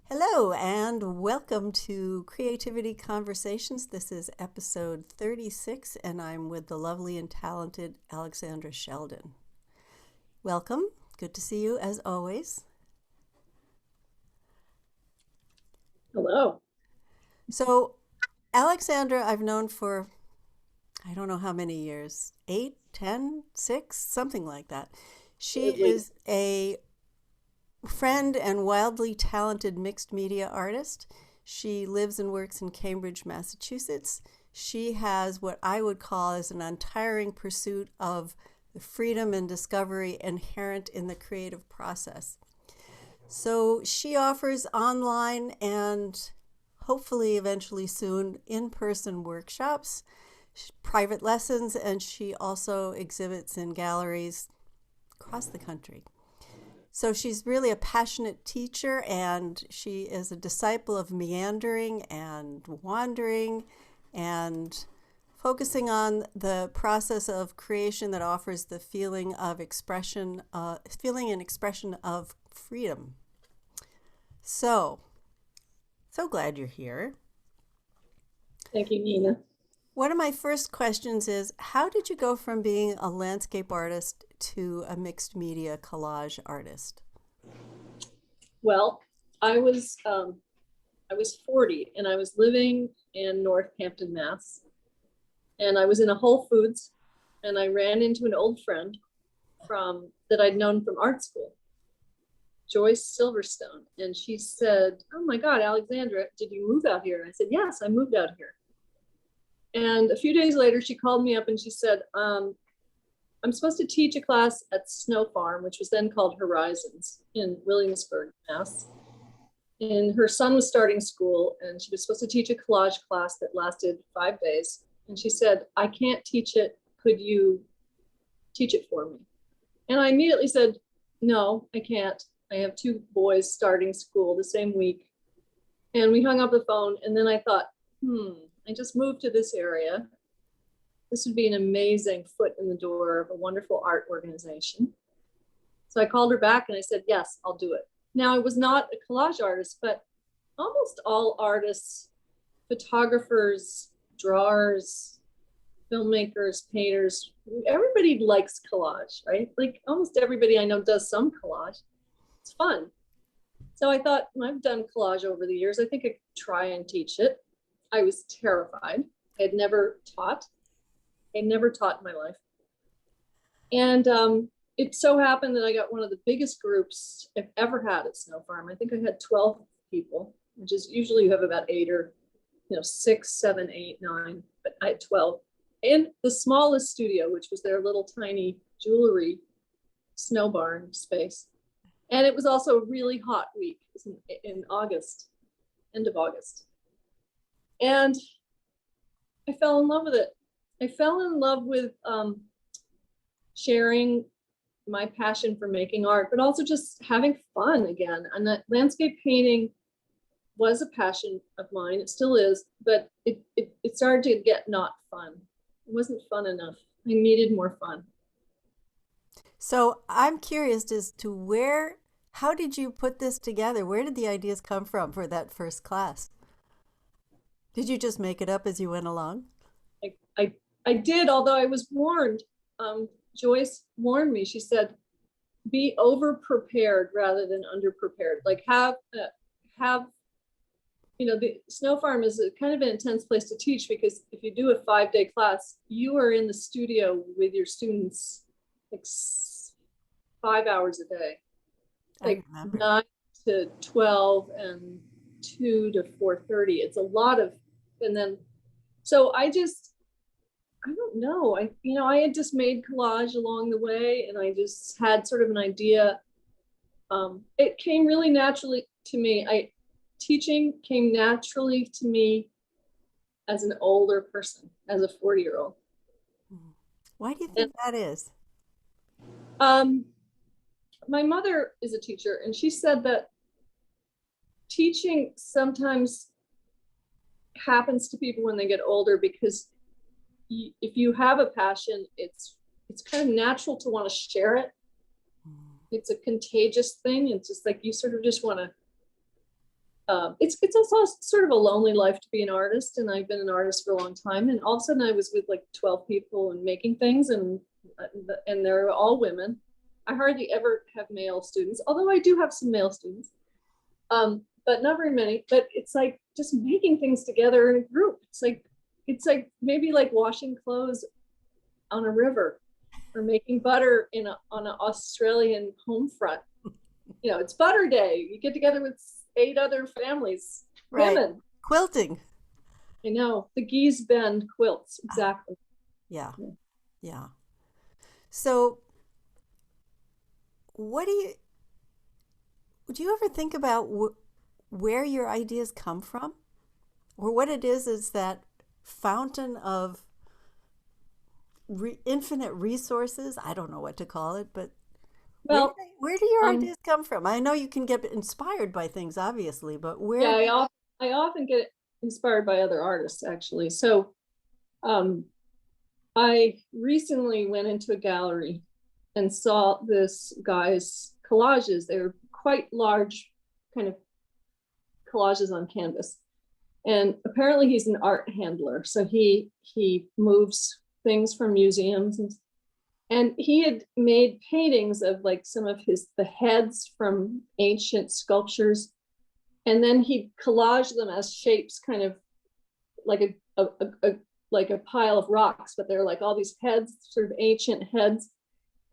Hello and welcome to Creativity Conversations. This is episode 36 and I'm with the lovely and talented Alexandra Sheldon. Welcome. Good to see you as always. Hello. So, Alexandra, I've known for I don't know how many years, 8, 10, 6, something like that. She At least. is a friend and wildly talented mixed media artist. She lives and works in Cambridge, Massachusetts. She has what I would call as an untiring pursuit of the freedom and discovery inherent in the creative process. So she offers online and hopefully eventually soon in-person workshops, private lessons, and she also exhibits in galleries across the country. So she's really a passionate teacher and she is a disciple of meandering and wandering and focusing on the process of creation that offers the feeling of expression, feeling and expression of freedom. So, so glad you're here. Thank you, Nina. One of my first questions is, how did you go from being a landscape artist to a mixed media collage artist? Well, I was I was 40 and I was living in Northampton, Mass. And I was in a Whole Foods and I ran into an old friend from that I'd known from art school, Joyce Silverstone. And she said, "Oh my God, Alexandra, did you move out here?" And I said, "Yes, I moved out here." And a few days later, she called me up and she said, I'm supposed to teach a class at Snow Farm, which was then called Horizons in Williamsburg, Mass. And her son was starting school and she was supposed to teach a collage class that lasted 5 days. And she said, "I can't teach it. Could you teach it for me?" And I immediately said, "No, I can't. I have two boys starting school the same week." And we hung up the phone. And then I thought, I just moved to this area. This would be an amazing foot in the door of a wonderful art organization. So I called her back and I said, "Yes, I'll do it." Now, I was not a collage artist, but almost all artists, photographers, drawers, filmmakers, painters, everybody likes collage, right? Like almost everybody I know does some collage. It's fun. So I thought, I've done collage over the years. I think I could try and teach it. I was terrified. I had never taught. I never taught in my life. And it so happened that I got one of the biggest groups I've ever had at Snow Farm. I think I had 12 people, which is usually you have about 8 or 6, 7, 8, 9, but I had 12. And the smallest studio, which was their little tiny jewelry snow barn space. And it was also a really hot week. It was in August, end of August. And I fell in love with it. I fell in love with sharing my passion for making art, but also just having fun again. And that landscape painting was a passion of mine. It still is, but it started to get not fun. It wasn't fun enough. I needed more fun. So I'm curious as to how did you put this together? Where did the ideas come from for that first class? Did you just make it up as you went along? I, I, I did, although I was warned. Joyce warned me. She said, "Be over prepared rather than under prepared. Like have the Snow Farm is a kind of an intense place to teach because if you do a 5-day class, you are in the studio with your students like 5 hours a day, I like remember. 9 to 12 and 2 to 4:30. It's a lot of, and then so I don't know. I had just made collage along the way, and I just had sort of an idea. It came really naturally to me. Teaching came naturally to me as an older person, as a 40-year-old. Mhm. Why do you And think that is? um, my mother is a teacher, and she said that teaching sometimes happens to people when they get older because if you have a passion, it's kind of natural to want to share it. Mm. It's a contagious thing. It's just like you sort of just want to it's also sort of a lonely life to be an artist, and I've been an artist for a long time. And all of a sudden, I was with like 12 people and making things, and they're all women. I hardly ever have male students, although I do have some male students, but not very many. But it's like just making things together in a group. It's like maybe like washing clothes on a river, or making butter on an Australian home front. You know, it's butter day. You get together with 8 other families, Right. women. Quilting. I know, the geese bend quilts, exactly. Yeah. Yeah. Yeah. So what do you ever think about where your ideas come from, or what it is that fountain of infinite resources? I don't know what to call it, but Well, where do your um, ideas come from? I know you can get inspired by things, obviously, but yeah, where? I often get inspired by other artists, actually. So, um, I recently went into a gallery and saw this guy's collages. They were quite large, kind of collages on canvas. And apparently he's an art handler. So he moves things from museums, and he had made paintings of like some of the heads from ancient sculptures. And then he collaged them as shapes, kind of like a like a pile of rocks, but they're like all these heads, sort of ancient heads.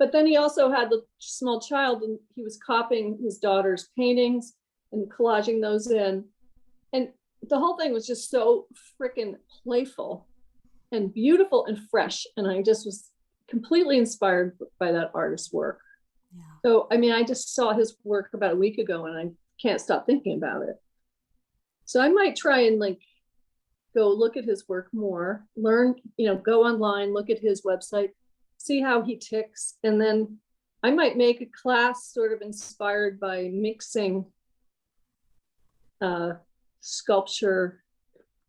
But then he also had the small child, and he was copying his daughter's paintings and collaging those in. And the whole thing was just so freaking playful and beautiful and fresh. And I just was completely inspired by that artist's work. Yeah. So, I mean, I just saw his work about a week ago, and I can't stop thinking about it. So I might try and like go look at his work more, learn, go online, look at his website, see how he ticks. And then I might make a class sort of inspired by mixing sculpture,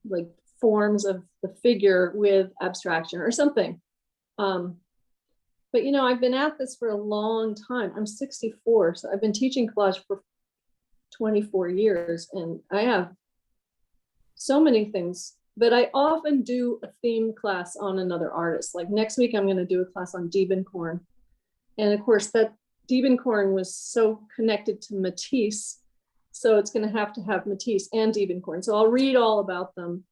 like forms of the figure with abstraction or something. But I've been at this for a long time. I'm 64, so I've been teaching collage for 24 years, and I have so many things. But I often do a theme class on another artist. Like next week, I'm going to do a class on Diebenkorn. And of course, that Diebenkorn was so connected to Matisse. So it's going to have Matisse and Diebenkorn. So I'll read all about them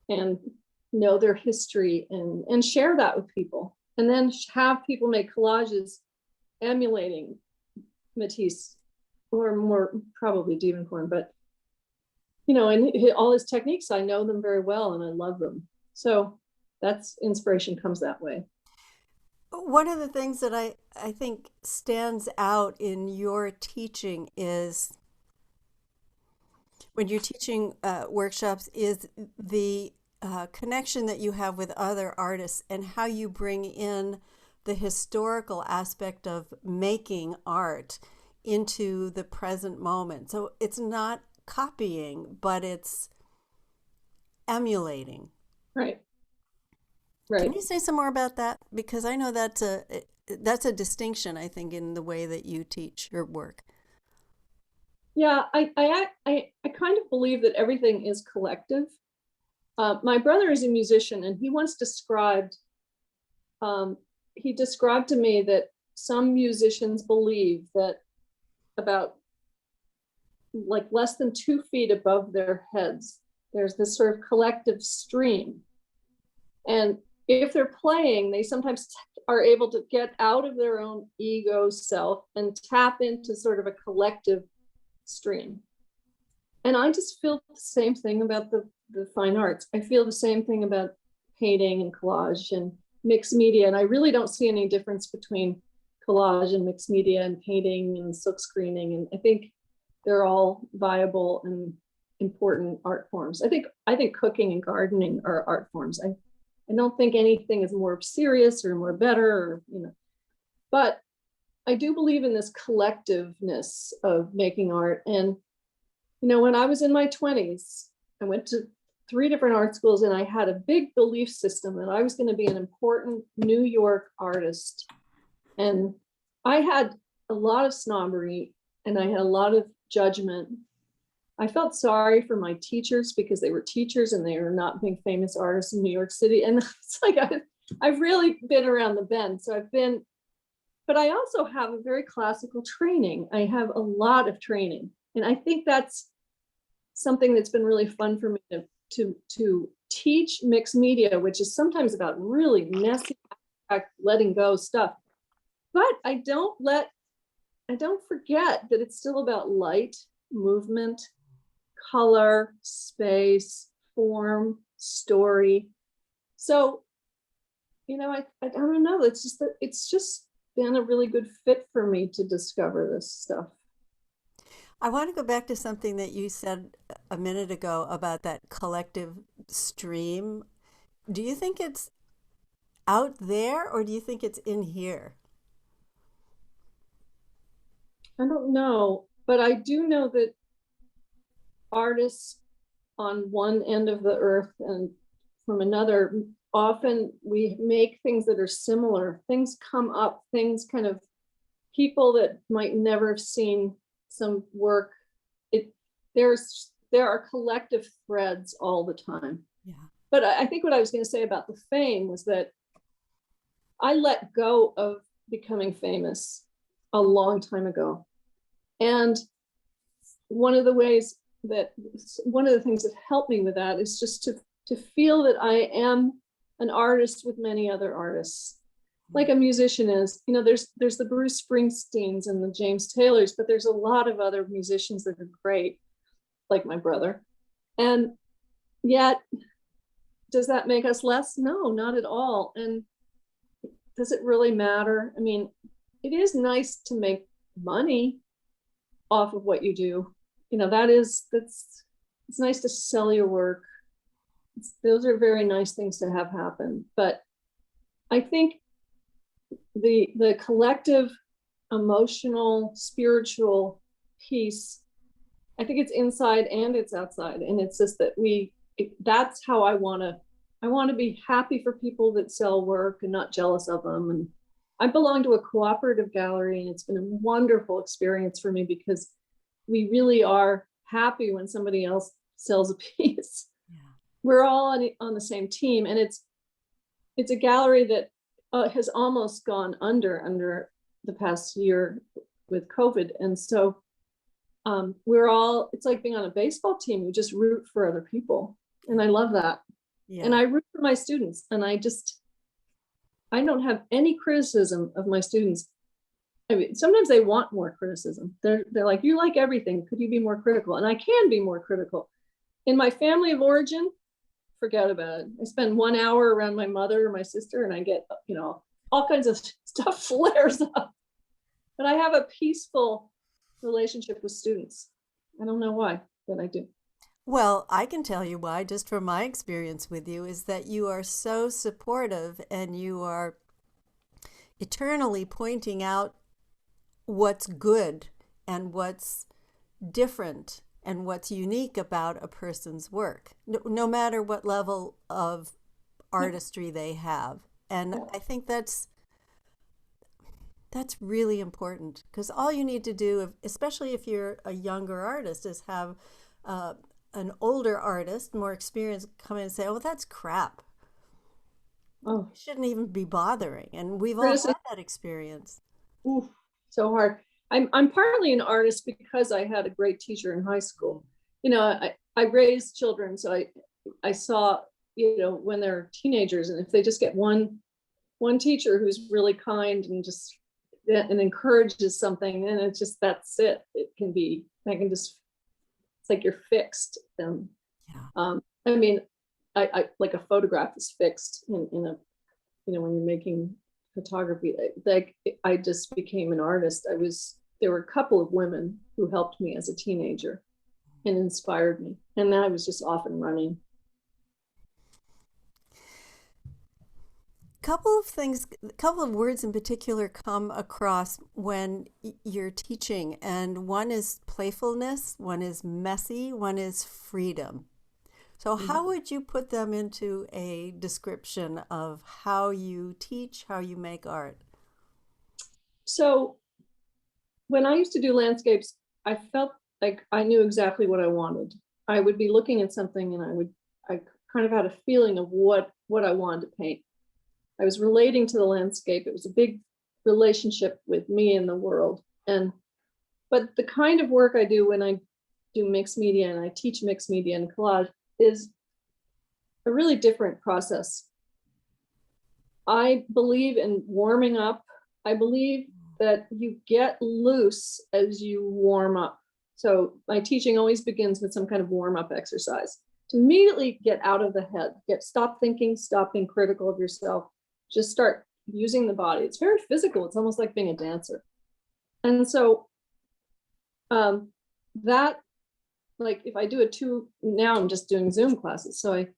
and know their history and share that with people. And then have people make collages emulating Matisse, or more probably Diebenkorn. But and all his techniques, I know them very well and I love them. So that's inspiration comes that way. One of the things that I think stands out in your teaching is when you're teaching workshops is the connection that you have with other artists and how you bring in the historical aspect of making art into the present moment. So it's not copying, but it's emulating. Right. Can you say some more about that? Because I know that's a distinction, I think, in the way that you teach your work. Yeah, I kind of believe that everything is collective. My brother is a musician, and he once described to me that some musicians believe that about like less than 2 feet above their heads, there's this sort of collective stream. And if they're playing, they sometimes are able to get out of their own ego self and tap into sort of a collective stream. And I just feel the same thing about the fine arts. I feel the same thing about painting and collage and mixed media. And I really don't see any difference between collage and mixed media and painting and silk screening. And I think they're all viable and important art forms. I think cooking and gardening are art forms. I don't think anything is more serious or more better, or, but I do believe in this collectiveness of making art. And, when I was in my 20s, I went to 3 different art schools, and I had a big belief system that I was going to be an important New York artist. And I had a lot of snobbery, and I had a lot of judgment I felt sorry for my teachers because they were teachers and they were not big famous artists in New York City. And it's like I've really been around the bend. So but I also have a very classical training. I have a lot of training. And I think that's something that's been really fun for me to teach mixed media, which is sometimes about really messy, letting go stuff. But I don't forget that it's still about light, movement, color, space, form, story. So, I don't know. It's just been a really good fit for me to discover this stuff. I want to go back to something that you said a minute ago about that collective stream. Do you think it's out there or do you think it's in here? I don't know, but I do know that artists on one end of the earth and from another, often we make things that are similar. Things come up, things kind of, people that might never have seen some work. There are collective threads all the time. Yeah. But I think what I was going to say about the fame was that I let go of becoming famous a long time ago. And one of the things that helped me with that is just to feel that I am an artist with many other artists, like a musician is. There's the Bruce Springsteens and the James Taylors, but there's a lot of other musicians that are great, like my brother. And yet, does that make us less? No, not at all. And does it really matter? I mean, it is nice to make money off of what you do. It's nice to sell your work. Those are very nice things to have happen. But I think the collective emotional, spiritual piece, I think it's inside and it's outside. And it's just that that's how I want to be happy for people that sell work and not jealous of them. And I belong to a cooperative gallery, and it's been a wonderful experience for me because we really are happy when somebody else sells a piece. Yeah. We're all on the same team, and it's a gallery that has almost gone under the past year with COVID. And so it's like being on a baseball team. We just root for other people. And I love that. Yeah. And I root for my students. And I don't have any criticism of my students. I mean, sometimes they want more criticism. They're like, you like everything. Could you be more critical? And I can be more critical. In my family of origin, forget about it. I spend 1 hour around my mother or my sister, and I get, all kinds of stuff flares up. But I have a peaceful relationship with students. I don't know why, but I do. Well, I can tell you why, just from my experience with you, is that you are so supportive and you are eternally pointing out what's good and what's different and what's unique about a person's work, no matter what level of artistry they have. And I think that's really important, because all you need to do, especially if you're a younger artist, is have an older artist, more experienced, come in and say, oh, that's crap. Oh, you shouldn't even be bothering. And we've all had that experience. Oof, so hard. I'm partly an artist because I had a great teacher in high school. I raised children, so I saw, when they're teenagers, and if they just get one teacher who's really kind and just and encourages something, and that's it. It's like you're fixed. And I mean, I like a photograph is fixed in a, when you're making photography. Like I just became an artist. There were a couple of women who helped me as a teenager and inspired me, and then I was just off and running. Couple of words in particular come across when you're teaching, and one is playfulness, one is messy, one is freedom. So how would you put them into a description of how you teach, how you make art? So when I used to do landscapes, I felt like I knew exactly what I wanted. I would be looking at something and I kind of had a feeling of what I wanted to paint. I was relating to the landscape. It was a big relationship with me and the world. But the kind of work I do when I do mixed media and I teach mixed media and collage is a really different process. I believe in warming up. I believe that you get loose as you warm up. So my teaching always begins with some kind of warm up exercise to immediately get out of the head, stop thinking, stop being critical of yourself, just start using the body. It's very physical. It's almost like being a dancer. And so that, like if I do now I'm just doing Zoom classes. So if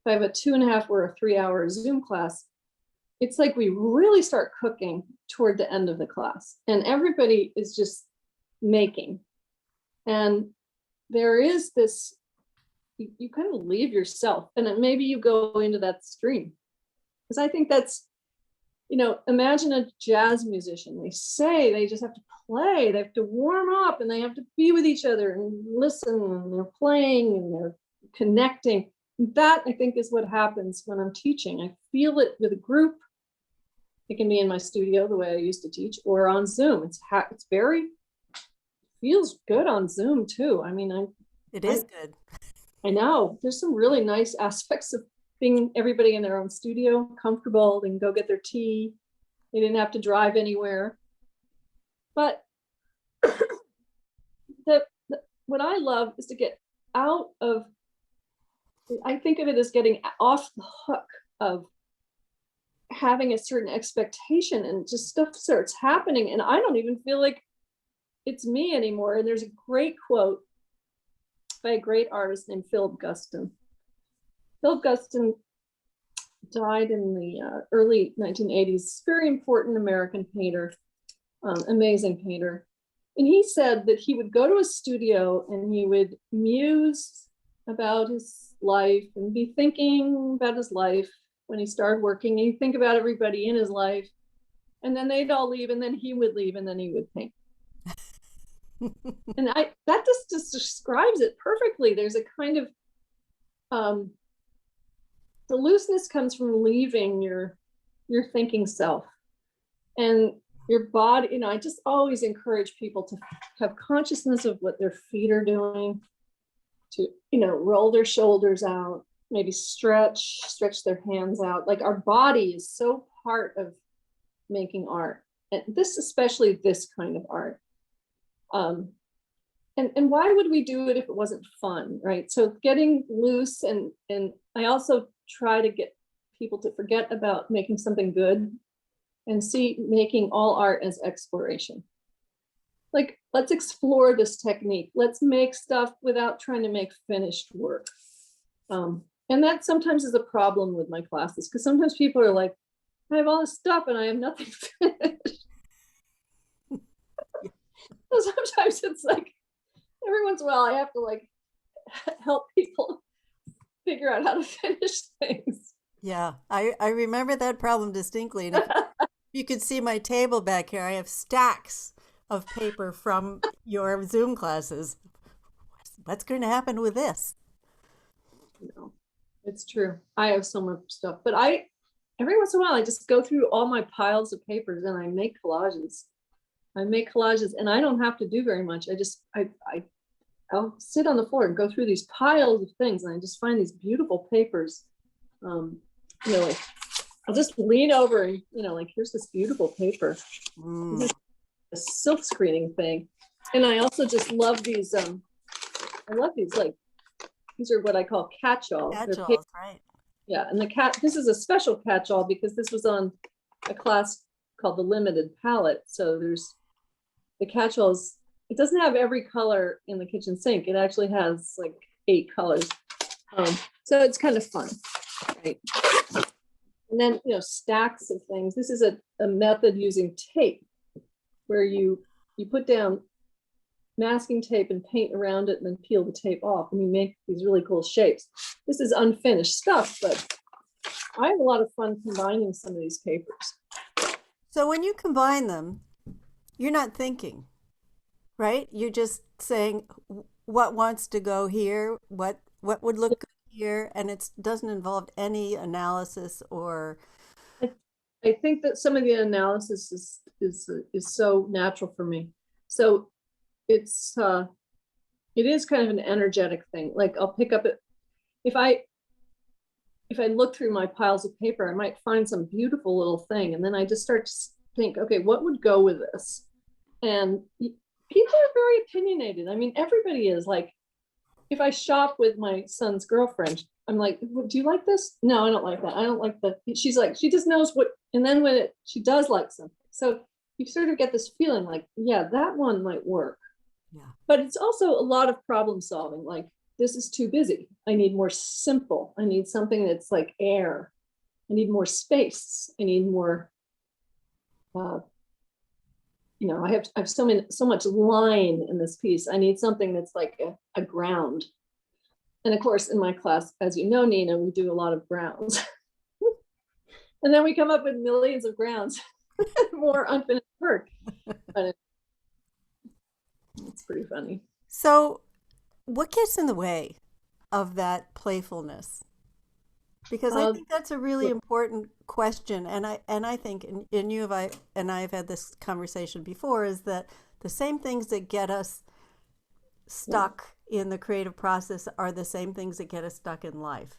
I have a 2.5 or a 3-hour Zoom class, it's like we really start cooking toward the end of the class and everybody is just making. And there is this, you kind of leave yourself and then maybe you go into that stream. Because I think that's, imagine a jazz musician. They say they just have to play, they have to warm up and they have to be with each other and listen and they're playing and they're connecting. That I think is what happens when I'm teaching. I feel it with a group. It can be in my studio the way I used to teach or on Zoom. It's feels good on Zoom too. I mean, it is good. I know there's some really nice aspects of being everybody in their own studio, comfortable. They can go get their tea. They didn't have to drive anywhere. But what I love is to get out of, I think of it as getting off the hook of having a certain expectation and just stuff starts happening. And I don't even feel like it's me anymore. And there's a great quote by a great artist named Philip Guston. Philip Guston died in the early 1980s, very important American painter, amazing painter. And he said that he would go to a studio and he would muse about his life and be thinking about his life when he started working. And he'd think about everybody in his life. And then they'd all leave and then he would leave and then he would paint. And that just describes it perfectly. There's a kind of the looseness comes from leaving your thinking self and your body. I just always encourage people to have consciousness of what their feet are doing, to roll their shoulders out, maybe stretch their hands out. Like our body is so part of making art, and especially this kind of art. And why would we do it if it wasn't fun, right? So getting loose, and I also try to get people to forget about making something good and see making all art as exploration. Like, let's explore this technique. Let's make stuff without trying to make finished work. And that sometimes is a problem with my classes, because sometimes people are like, I have all this stuff and I have nothing finished. So sometimes it's like, every once in a while I have to like help people figure out how to finish things. Yeah, I remember that problem distinctly. And if you could see my table back here, I have stacks of paper from your Zoom classes. What's going to happen with this? It's true. I have so much stuff, but every once in a while I just go through all my piles of papers and I make collages. And I don't have to do very much. I'll sit on the floor and go through these piles of things and I just find these beautiful papers. Like I'll just lean over and, like, here's this beautiful paper. A silk screening thing. And I also just love these, I love these, like, these are what I call catch-alls. Catch-alls, right. Yeah, and this is a special catch-all because this was on a class called the Limited Palette. So there's the catch-alls. It doesn't have every color in the kitchen sink. It actually has like 8 colors. So it's kind of fun, right? And then, stacks of things. This is a method using tape where you put down masking tape and paint around it and then peel the tape off and you make these really cool shapes. This is unfinished stuff, but I have a lot of fun combining some of these papers. So when you combine them, you're not thinking. right? You're just saying what wants to go here, what would look good here, and it doesn't involve any analysis or I, I think that some of the analysis is so natural for me. So it's it is kind of an energetic thing. Like I'll pick up it if I look through my piles of paper, I might find some beautiful little thing, and then I just start to think, okay, what would go with this? And people are very opinionated. I mean, everybody is. Like, if I shop with my son's girlfriend, I'm like, well, do you like this? No, I don't like that. I don't like that. She's like, she just knows what. And then when she does like something, so you sort of get this feeling like, yeah, that one might work. yeah. But it's also a lot of problem solving. Like, this is too busy. I need more simple. I need something that's like air. I need more space. I need more, uh, I have so much line in this piece. I need something that's like a ground. And of course, in my class, as you know, Nina, we do a lot of grounds. And then we come up with millions of grounds, more unfinished work. But it's pretty funny. So, what gets in the way of that playfulness? Because I Uh, think that's a really important question, and I think, and you have I and I have had this conversation before, is that the same things that get us yeah. stuck in the creative process are the same things that get us stuck in life.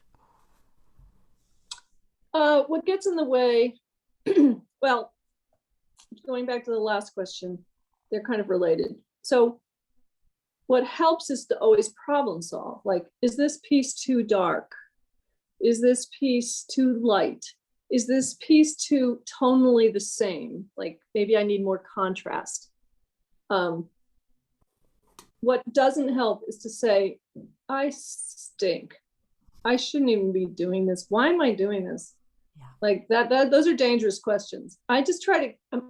What gets in the way? Well, going back to the last question, they're kind of related. So what helps is to always problem solve. Like, is this piece too dark? Is this piece too light? Is this piece too tonally the same? Like, maybe I need more contrast. Um, what doesn't help is to say, I stink. I shouldn't even be doing this. Why am I doing this? Yeah. Like that those are dangerous questions. I'm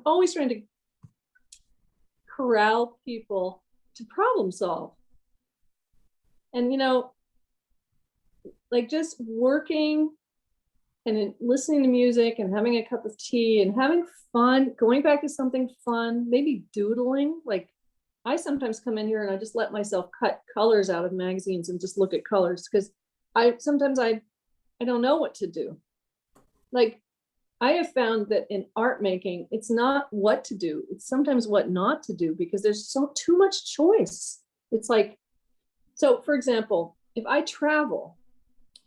always trying to corral people to problem solve. And like just working and listening to music and having a cup of tea and having fun, going back to something fun, maybe doodling. Like, I sometimes come in here and I just let myself cut colors out of magazines and just look at colors, because I don't know what to do. Like, I have found that in art making, it's not what to do, it's sometimes what not to do, because there's too much choice. It's like, so for example, if I travel,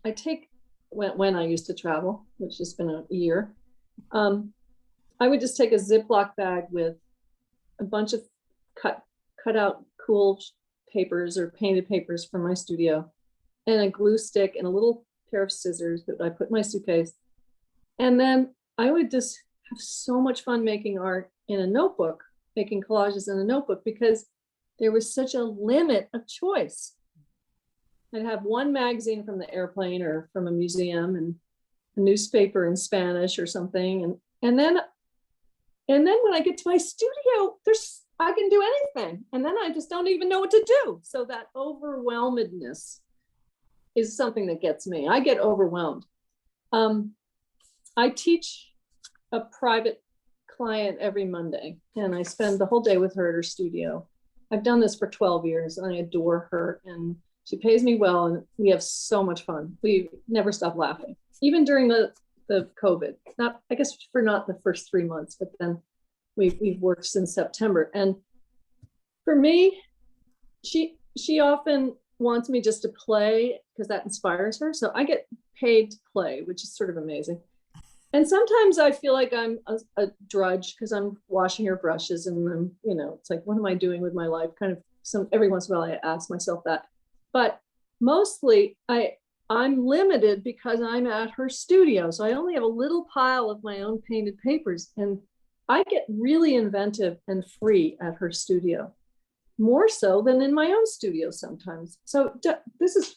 I take when I used to travel, which has been a year, I would just take a Ziploc bag with a bunch of cut out cool papers or painted papers from my studio, and a glue stick and a little pair of scissors that I put in my suitcase. And then I would just have so much fun making art in a notebook, making collages in a notebook, because there was such a limit of choice. I'd have one magazine from the airplane or from a museum, and a newspaper in Spanish or something. And then when I get to my studio, I can do anything. And then I just don't even know what to do. So that overwhelmedness is something that gets me. I get overwhelmed. I teach a private client every Monday, and I spend the whole day with her at her studio. I've done this for 12 years, and I adore her, and she pays me well, and we have so much fun. We never stop laughing, even during the COVID. Not, I guess, for not the first 3 months, but then we've worked since September. And for me, she often wants me just to play because that inspires her. So I get paid to play, which is sort of amazing. And sometimes I feel like I'm a drudge because I'm washing her brushes, and I'm, it's like, what am I doing with my life? Kind of every once in a while I ask myself that. But mostly I'm limited because I'm at her studio. So I only have a little pile of my own painted papers, and I get really inventive and free at her studio, more so than in my own studio sometimes. So it's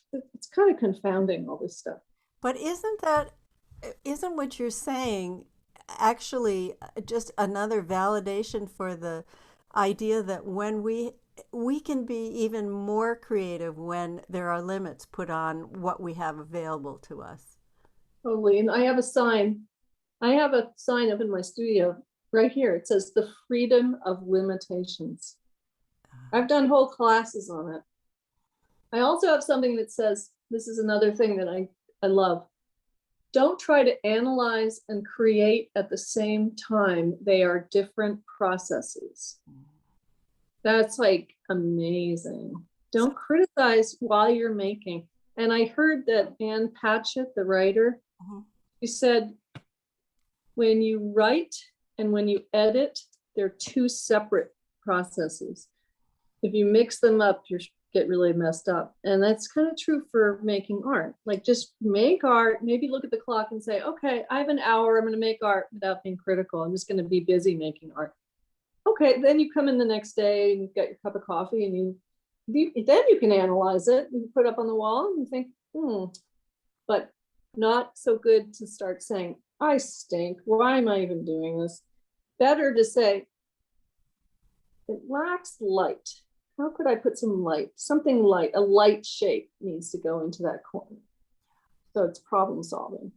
kind of confounding, all this stuff. But isn't what you're saying actually just another validation for the idea that when we can be even more creative when there are limits put on what we have available to us. Totally. And I have a sign. up in my studio right here. It says the freedom of limitations. I've done whole classes on it. I also have something that says, this is another thing that I love. Don't try to analyze and create at the same time. They are different processes. That's like amazing. Don't criticize while you're making. And I heard that Ann Patchett, the writer, she said, when you write and when you edit, they're two separate processes. If you mix them up, you get really messed up. And that's kind of true for making art. Like just make art, maybe look at the clock and say, okay, I have an hour, I'm going to make art without being critical. I'm just going to be busy making art. Okay, then you come in the next day and you get your cup of coffee and then you can analyze it and put it up on the wall and you think, but not so good to start saying, I stink. Why am I even doing this? Better to say, it lacks light. How could I put some light? Something light, a light shape needs to go into that corner. So it's problem solving.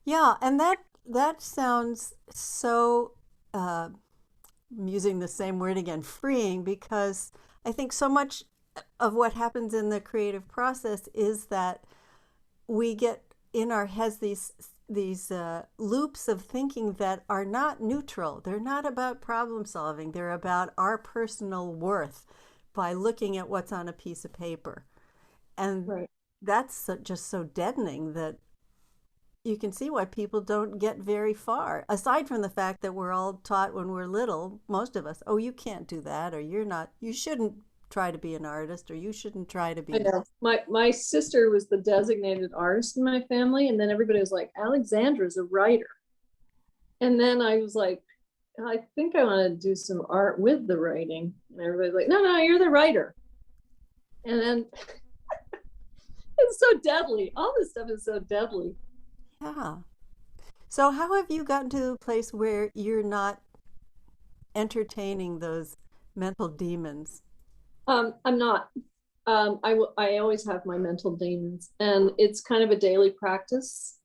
Yeah, and that sounds so, I'm using the same word again, freeing, because I think so much of what happens in the creative process is that we get in our heads these loops of thinking that are not neutral. They're not about problem solving. They're about our personal worth by looking at what's on a piece of paper. And right. That's just so deadening that you can see why people don't get very far, aside from the fact that we're all taught when we're little, most of us, oh, you can't do that, or you shouldn't try to be an artist, or you shouldn't try to be. I know. My sister was the designated artist in my family, and then everybody was like, Alexandra's a writer. And then I was like, I think I want to do some art with the writing. And everybody's like, no, you're the writer. And then it's so deadly. All this stuff is so deadly. Yeah. So how have you gotten to a place where you're not entertaining those mental demons? I'm not. I always have my mental demons, and it's kind of a daily practice.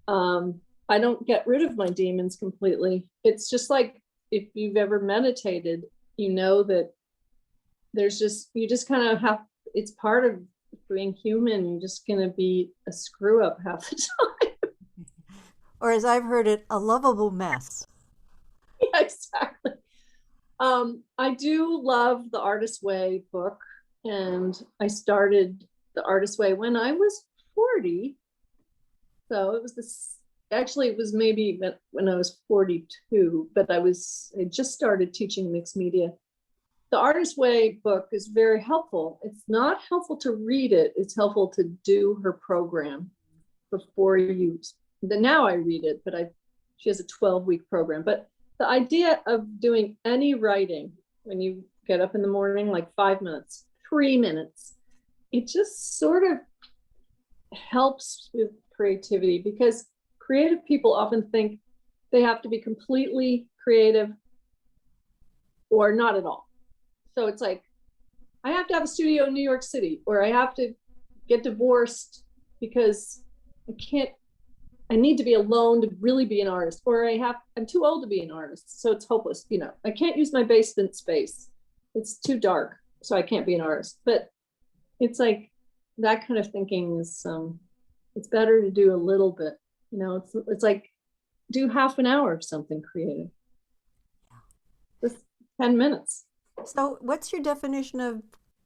I don't get rid of my demons completely. It's just like if you've ever meditated, you know that you just kind of have, it's part of being human. You're just going to be a screw up half the time. Or as I've heard it, a lovable mess. Yeah, exactly. I do love the Artist's Way book, and I started the Artist's Way when I was 40. So it was maybe when I was 42, but I just started teaching mixed media. The Artist's Way book is very helpful. It's not helpful to read it. It's helpful to do her program before now I read it, but she has a 12-week program. But the idea of doing any writing when you get up in the morning, like 5 minutes, 3 minutes, it just sort of helps with creativity, because creative people often think they have to be completely creative or not at all. So it's like, I have to have a studio in New York City, or I have to get divorced because I need to be alone to really be an artist, or I'm too old to be an artist, so it's hopeless. I can't use my basement space. It's too dark, so I can't be an artist. But it's like that kind of thinking is, it's better to do a little bit. It's like do half an hour of something creative. Just 10 minutes. So what's your definition of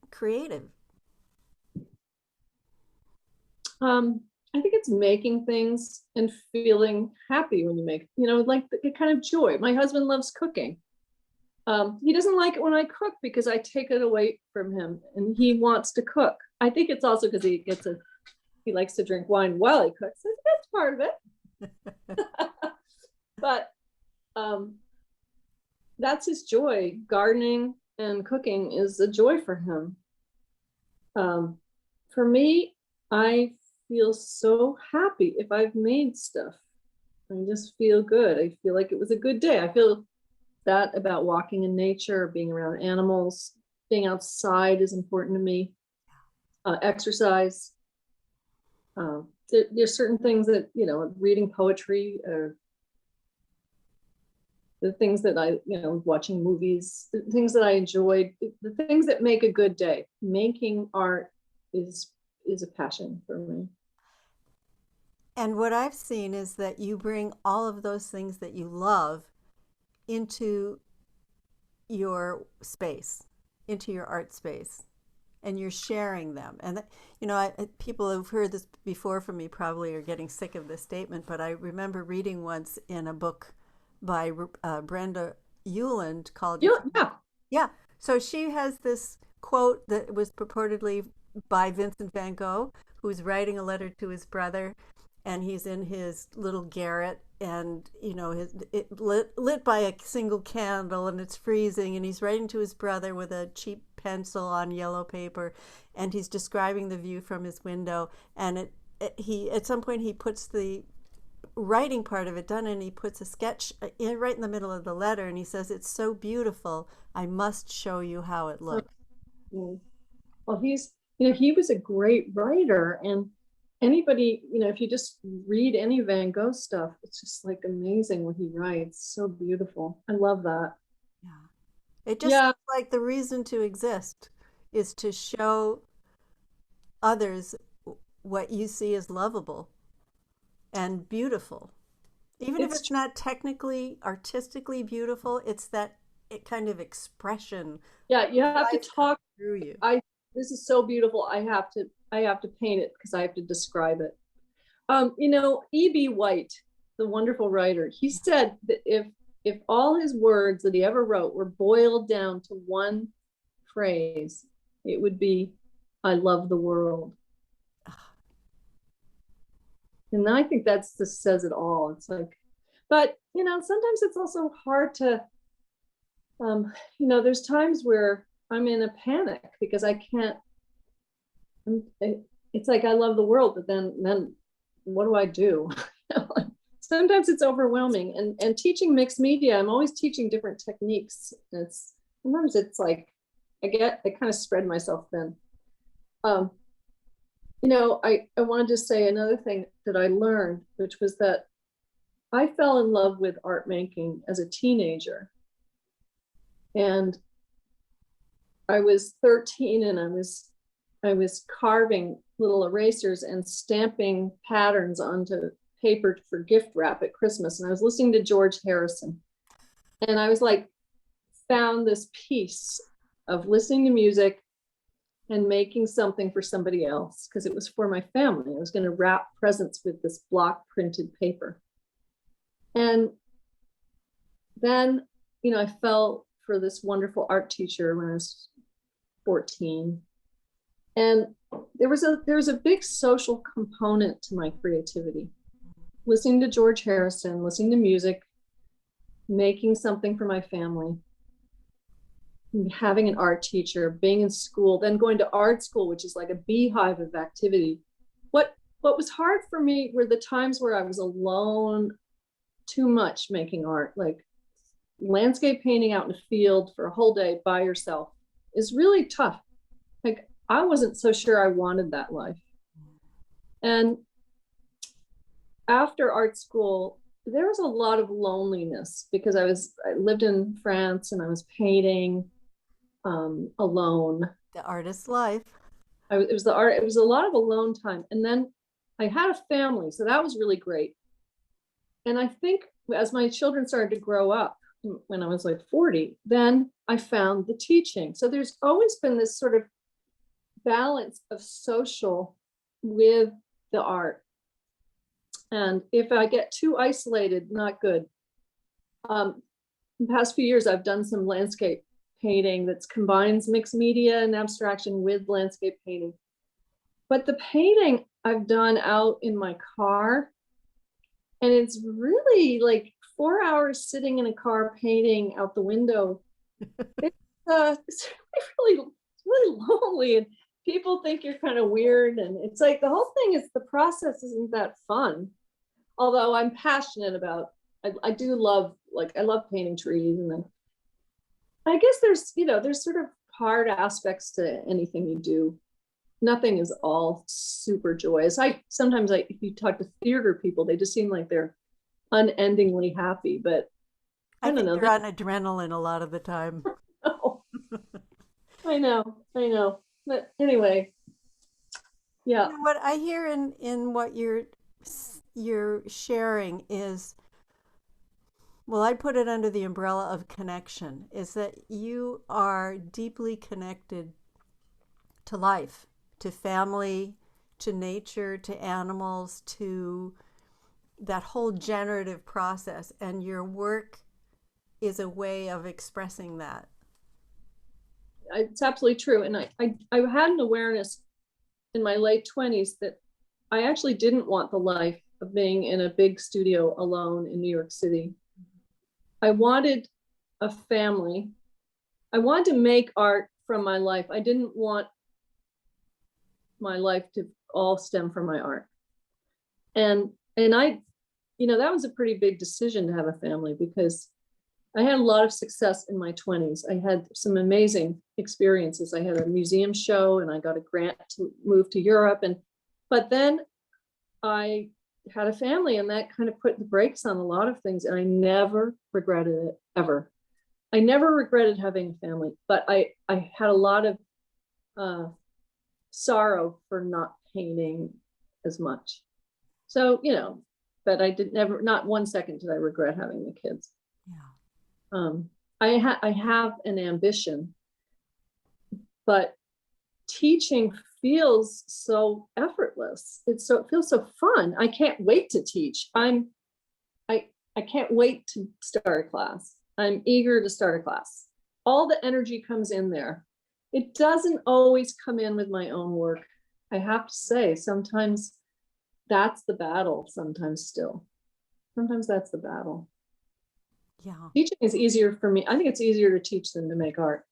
creative? I think it's making things and feeling happy when you make, like the kind of joy. My husband loves cooking. He doesn't like it when I cook because I take it away from him, and he wants to cook. I think it's also because he likes to drink wine while he cooks. That's part of it. But that's his joy. Gardening and cooking is a joy for him. For me, I feel so happy if I've made stuff. I just feel good. I feel like it was a good day. I feel that about walking in nature, being around animals, being outside is important to me. Exercise. There's certain things that, reading poetry, the things that I, watching movies, the things that I enjoyed, the things that make a good day. Making art is a passion for me. And what I've seen is that you bring all of those things that you love into your space, into your art space, and you're sharing them. And people who've heard this before from me probably are getting sick of this statement, but I remember reading once in a book by Brenda Euland called Yeah. Yeah. So she has this quote that was purportedly by Vincent van Gogh, who's writing a letter to his brother, and he's in his little garret, and lit by a single candle, and it's freezing, and he's writing to his brother with a cheap pencil on yellow paper, and he's describing the view from his window, and he at some point he puts the writing part of it done, and he puts a sketch right in the middle of the letter, and he says, "It's so beautiful, I must show you how it looks." Well, he was a great writer, and anybody, if you just read any Van Gogh stuff, it's just like amazing what he writes. So beautiful. I love that. Yeah. It just seems like the reason to exist is to show others what you see as lovable and beautiful. Even if it's not technically, artistically beautiful, it's that kind of expression. Yeah, you have to talk through you. This is so beautiful. I have to paint it because I have to describe it. E.B. White, the wonderful writer, he said that if all his words that he ever wrote were boiled down to one phrase, it would be, "I love the world." And I think that's just says it all. It's like, but sometimes it's also hard to, there's times where I'm in a panic because I can't. It's like I love the world, but then what do I do? Sometimes it's overwhelming. And teaching mixed media, I'm always teaching different techniques. Sometimes it's like I kind of spread myself thin. I wanted to say another thing that I learned, which was that I fell in love with art making as a teenager. And I was 13, and I was carving little erasers and stamping patterns onto paper for gift wrap at Christmas. And I was listening to George Harrison. And I was like, found this piece of listening to music and making something for somebody else, because it was for my family. I was going to wrap presents with this block printed paper. And then, I fell for this wonderful art teacher when I was 14. And there was a big social component to my creativity. Listening to George Harrison, listening to music, making something for my family, having an art teacher, being in school, then going to art school, which is like a beehive of activity. What was hard for me were the times where I was alone too much making art, like landscape painting out in a field for a whole day by yourself is really tough. Like I wasn't so sure I wanted that life. And after art school, there was a lot of loneliness because I lived in France and I was painting alone. The artist's life. It was a lot of alone time. And then I had a family, so that was really great. And I think as my children started to grow up, when I was like 40, then I found the teaching. So there's always been this sort of balance of social with the art. And if I get too isolated, not good. In the past few years, I've done some landscape painting that combines mixed media and abstraction with landscape painting. But the painting I've done out in my car, and it's really like 4 hours sitting in a car painting out the window. It's really lonely, and people think you're kind of weird. And it's like the whole thing is the process isn't that fun. Although I'm passionate about, I do love, I love painting trees. And then I guess there's sort of hard aspects to anything you do. Nothing is all super joyous. Sometimes if you talk to theater people, they just seem like they're unendingly happy, but I don't think know. they're on adrenaline a lot of the time. Oh, I know. But anyway, You yeah. know what I hear in what you're sharing is, well, I put it under the umbrella of connection, is that you are deeply connected to life, to family, to nature, to animals, to that whole generative process, and your work is a way of expressing that. It's absolutely true. And I had an awareness in my late 20s that I actually didn't want the life of being in a big studio alone in New York City. I wanted a family. I wanted to make art from my life. I didn't want my life to all stem from my art. And I, that was a pretty big decision to have a family, because I had a lot of success in my 20s. I had some amazing experiences. I had a museum show and I got a grant to move to Europe. But then I had a family, and that kind of put the brakes on a lot of things. And I never regretted it, ever. I never regretted having a family, but I had a lot of sorrow for not painting as much. So, but I did never, not 1 second did I regret having the kids. Yeah. I have an ambition, but teaching feels so effortless. It feels so fun. I can't wait to teach. I can't wait to start a class. I'm eager to start a class. All the energy comes in there. It doesn't always come in with my own work. I have to say, sometimes that's the battle. Sometimes that's the battle. Yeah. Teaching is easier for me. I think it's easier to teach than to make art.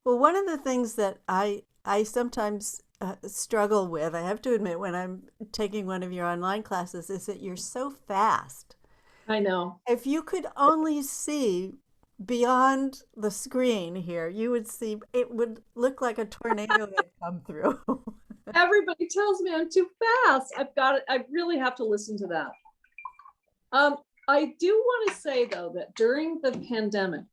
Well, one of the things that I sometimes struggle with, I have to admit, when I'm taking one of your online classes, is that you're so fast. I know. If you could only see beyond the screen here, you would see it would look like a tornado had come through. Everybody tells me I'm too fast. I really have to listen to that. I do want to say, though, that during the pandemic,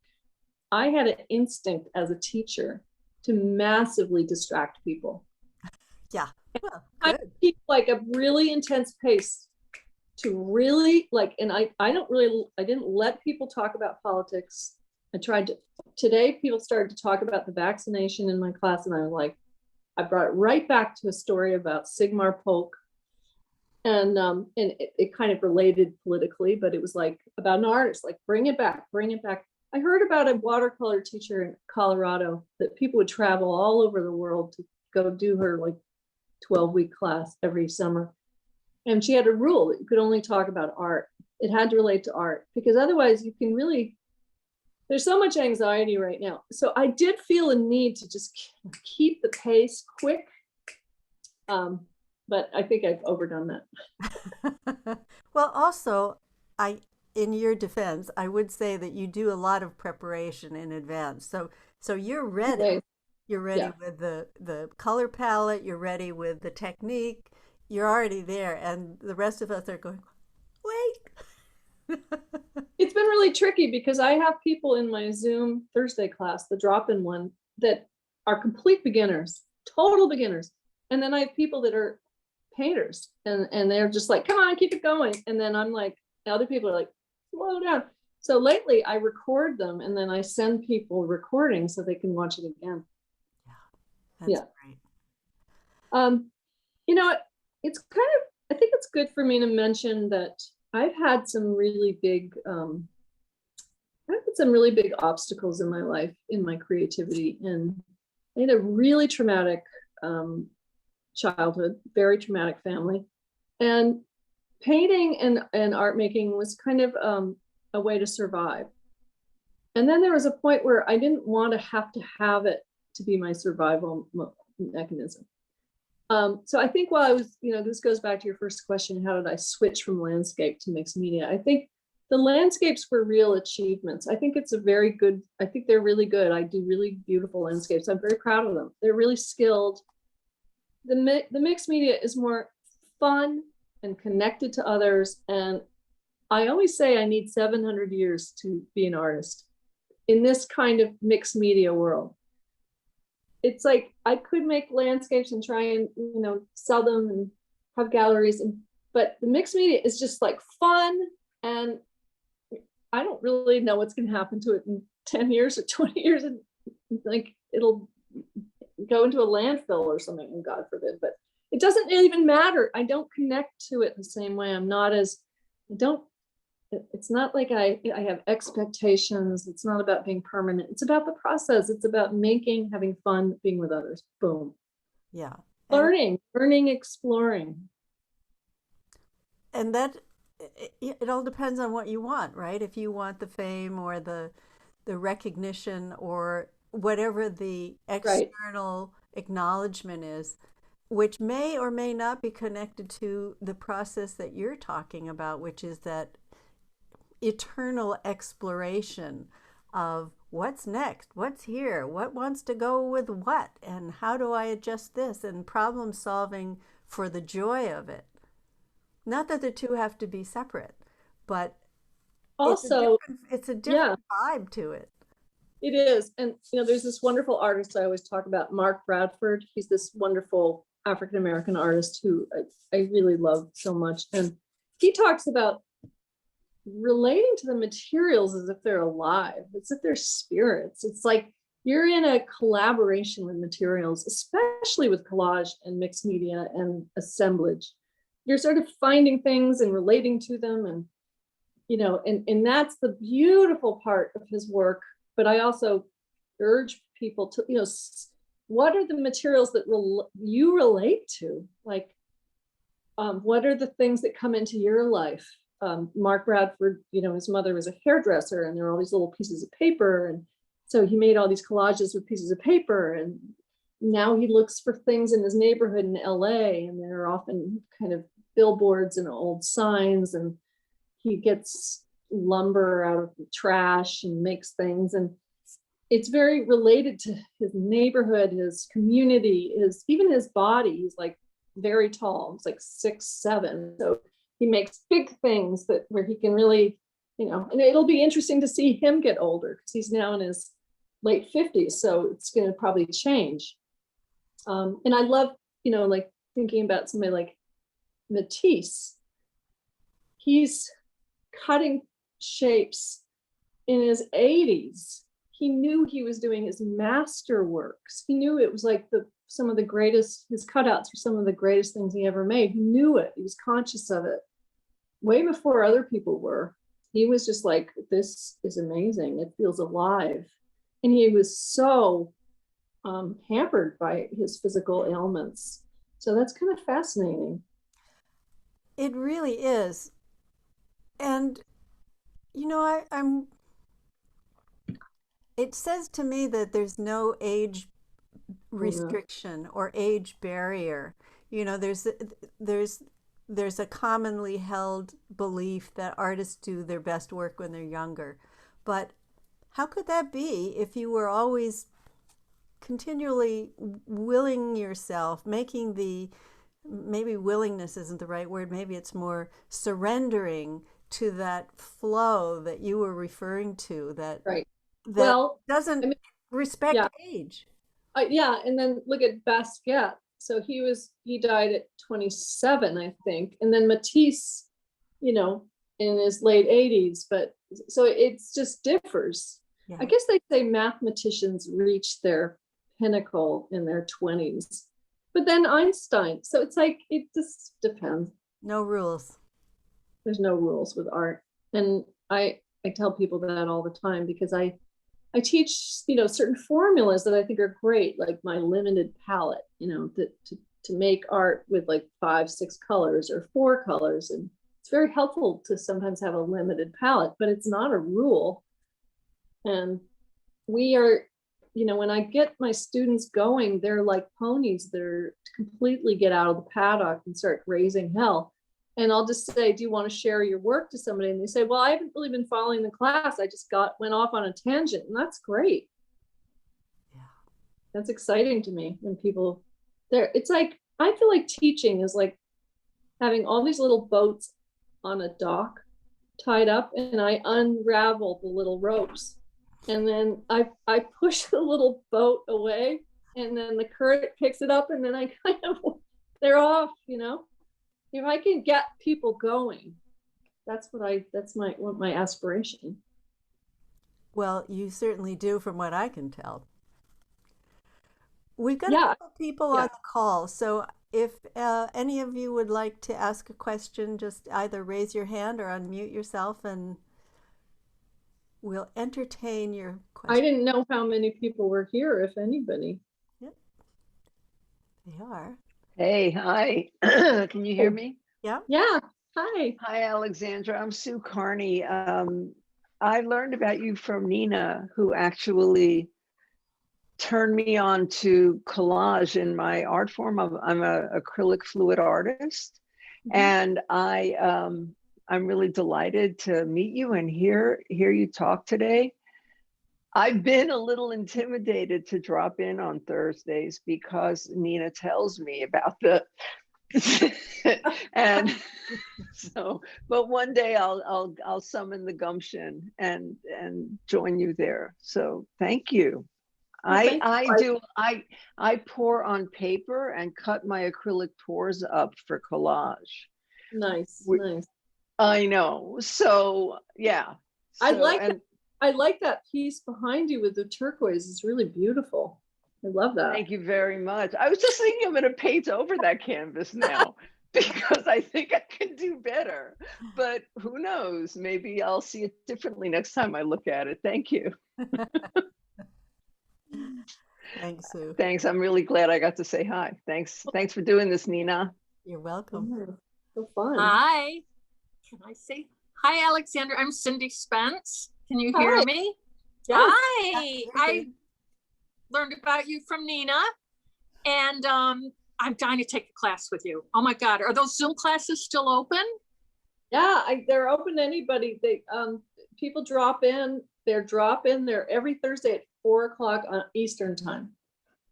I had an instinct as a teacher to massively distract people. Yeah. Well, I good. keep like a really intense pace to really and I didn't let people talk about politics. Today people started to talk about the vaccination in my class, and I was like, I brought it right back to a story about Sigmar Polk. And it kind of related politically, but it was like about an artist, like bring it back. I heard about a watercolor teacher in Colorado that people would travel all over the world to go do her 12-week class every summer. And she had a rule that you could only talk about art. It had to relate to art, because otherwise you can really, there's so much anxiety right now. So I did feel a need to just keep the pace quick. But I think I've overdone that. Well, also, in your defense, I would say that you do a lot of preparation in advance. So you're ready. Okay. You're ready Yeah. with the color palette, you're ready with the technique. You're already there, and the rest of us are going, wait. It's been really tricky, because I have people in my Zoom Thursday class, the drop-in one, that are complete beginners, total beginners. And then I have people that are painters, and they're just like, come on, keep it going. And then I'm like, other people are like, slow down. So lately I record them, and then I send people recordings so they can watch it again. Yeah, that's great. It's kind of, I think it's good for me to mention that I've had some really big obstacles in my life, in my creativity. And I had a really traumatic childhood, very traumatic family. And painting and art making was kind of a way to survive. And then there was a point where I didn't want to have it to be my survival mechanism. So I think while I was, this goes back to your first question, how did I switch from landscape to mixed media? I think the landscapes were real achievements. I think they're really good. I do really beautiful landscapes. I'm very proud of them. They're really skilled. The mixed media is more fun and connected to others. And I always say I need 700 years to be an artist in this kind of mixed media world. It's like I could make landscapes and try and, sell them and have galleries, but the mixed media is just like fun, and I don't really know what's going to happen to it in 10 years or 20 years, and like it'll go into a landfill or something, and God forbid, but it doesn't even matter. I don't connect to it the same way. It's not like I have expectations. It's not about being permanent. It's about the process. It's about making, having fun, being with others. Boom. Yeah. Learning, exploring. And that it all depends on what you want, right? If you want the fame or the recognition or whatever the external acknowledgement is, which may or may not be connected to the process that you're talking about, which is that eternal exploration of what's next, what's here, what wants to go with what, and how do I adjust this, and problem solving for the joy of it. Not that the two have to be separate, but also it's a different vibe to it. It is. And there's this wonderful artist I always talk about, Mark Bradford. He's this wonderful African-American artist who I really love so much. And he talks about relating to the materials as if they're alive, as if they're spirits. It's like you're in a collaboration with materials, especially with collage and mixed media and assemblage. You're sort of finding things and relating to them, and and that's the beautiful part of his work. But I also urge people to, what are the materials that you relate to? Like, what are the things that come into your life? Mark Bradford, his mother was a hairdresser, and there were all these little pieces of paper. And so he made all these collages with pieces of paper. And now he looks for things in his neighborhood in LA, and there are often kind of billboards and old signs. And he gets lumber out of the trash and makes things. And it's very related to his neighborhood, his community, even his body. He's like very tall. He's like 6'7". So he makes big things where he can really, and it'll be interesting to see him get older, because he's now in his late 50s. So it's going to probably change. And I love, like thinking about somebody like Matisse. He's cutting shapes in his 80s. He knew he was doing his masterworks. He knew it was like some of the greatest, his cutouts were some of the greatest things he ever made. He knew it. He was conscious of it way before other people were. He was just like, this is amazing. It feels alive. And he was so hampered by his physical ailments. So that's kind of fascinating. It really is. And, I'm it says to me that there's no age restriction or age barrier. There's a commonly held belief that artists do their best work when they're younger. But how could that be if you were always continually willing yourself, maybe willingness isn't the right word, maybe it's more surrendering to that flow that you were referring to, that doesn't respect age. And then look at Basquiat. So he died at 27, I think. And then Matisse, in his late 80s. But so it's just differs. Yeah. I guess they say mathematicians reach their pinnacle in their 20s. But then Einstein. So it's like, it just depends. No rules. There's no rules with art. And I tell people that all the time, because I teach, certain formulas that I think are great, like my limited palette, to make art with like 5-6 colors or 4 colors. And it's very helpful to sometimes have a limited palette, but it's not a rule. And we are, when I get my students going, they're like ponies. They're completely get out of the paddock and start raising hell. And I'll just say, do you want to share your work to somebody? And they say, well, I haven't really been following the class. I just went off on a tangent. And that's great. Yeah. That's exciting to me when people it's like, I feel like teaching is like having all these little boats on a dock, tied up, and I unravel the little ropes. And then I push the little boat away, and then the current picks it up, and then I kind of, they're off, you know? If I can get people going, that's my aspiration. Well, you certainly do from what I can tell. We've got a Yeah, couple people on yeah. the call, so if any of you would like to ask a question, just either raise your hand or unmute yourself and we'll entertain your I question. didn't know how many people were here, if anybody. Yep, they are. Hey, hi. Can you hear Oh, me? Yeah. yeah. Hi. Hi, Alexandra. I'm Sue Carney. I learned about you from Nina, who actually turned me on to collage in my art form. I'm a acrylic fluid artist, and I'm really delighted to meet you and hear you talk today. I've been a little intimidated to drop in on Thursdays because Nina tells me about the and so, but one day I'll summon the gumption and join you there. So thank you. Well, thank you. I pour on paper and cut my acrylic pours up for collage. Nice, nice. I know. So yeah. I So like and I like that piece behind you with the turquoise. It's really beautiful. I love that. thank you very much. I was just thinking I'm going to paint over that canvas now because I think I can do better. But who knows? Maybe I'll see it differently next time I look at it. Thank you. Thanks, Sue. Thanks. I'm really glad I got to say hi. Thanks. Thanks for doing this, Nina. You're welcome. Yeah, so fun. Hi, can I say hi, Alexandra? I'm Cindy Spence. Can you hear Hi. me? Yes. Hi, Yeah, I learned about you from Nina, and I'm dying to take a class with you. Oh my God, are those Zoom classes still open? Yeah, they're open to anybody. They people drop in. They're every Thursday at 4 o'clock on Eastern time.